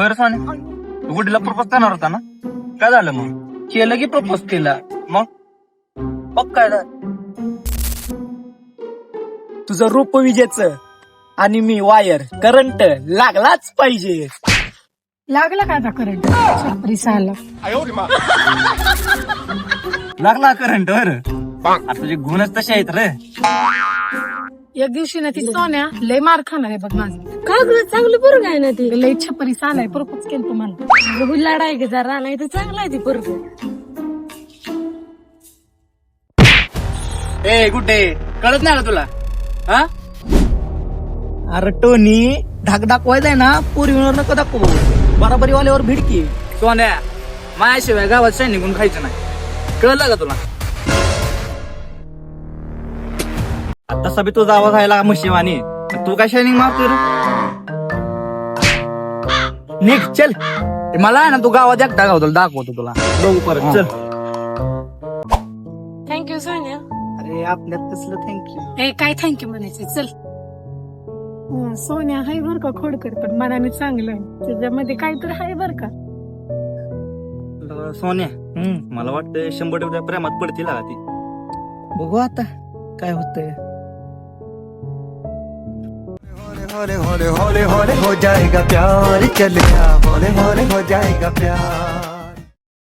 बरं सोन्या, तू गुड्डीला प्रपोज करणार होता ना? काय झालं मग? केलं की प्रपोज केला. मग मग काय झालं? तुझं रूप विजेचं आणि मी वायर, करंट लागलाच पाहिजे. लागला का आता करंट? छपरी साला. लागला करंट वर. आता तुझे गुणच तसे आहेत रे. एक दिवशी ना ती सोन्या लय मार खाणार आहे बघ माझं. का ग चांगलं पोरग आहे ना ती लय छपरी साला आहे, प्रपोज केलं तुम्हाला. बुल्लाड आहे की जरा नाही तर चांगला आहे ती पोरग. ए गुड्डे, कळत नाही ना तुला? हा अरे टोनी, धाक दाखवायचाय ना पूर्वीवर नको दाखवू, बराबरी वाल्यावर भिडकी. सोन्या, माझ्याशिवाय गावात शाय निघून खायचं नाही, कळलं का तुला? आता सभी तुझा आवाज व्हायला म्हशीवानी, तू काय शायनिंग मारतोय रे? निघ चल. मला आहे ना, तू गावात एकटा गावतो, दाखवतो तुला. बघू परत, चल. थँक्यू सोन्या. अरे आपल्यात कसलं थँक्यू. ए काय थँक्यू म्हणायचं, चल. सोन्या हाय बर का खोडकर, पण मनाने चांगलं आहे. त्याच्यामध्ये काहीतरी हाय बर का. सोन्या, मला वाटतं 100% प्रेमात पडतील का ती. बघू आता काय होतंय. होले होले होले होले हो जाएगा प्यार, चल गया होले होले हो जाएगा प्यार.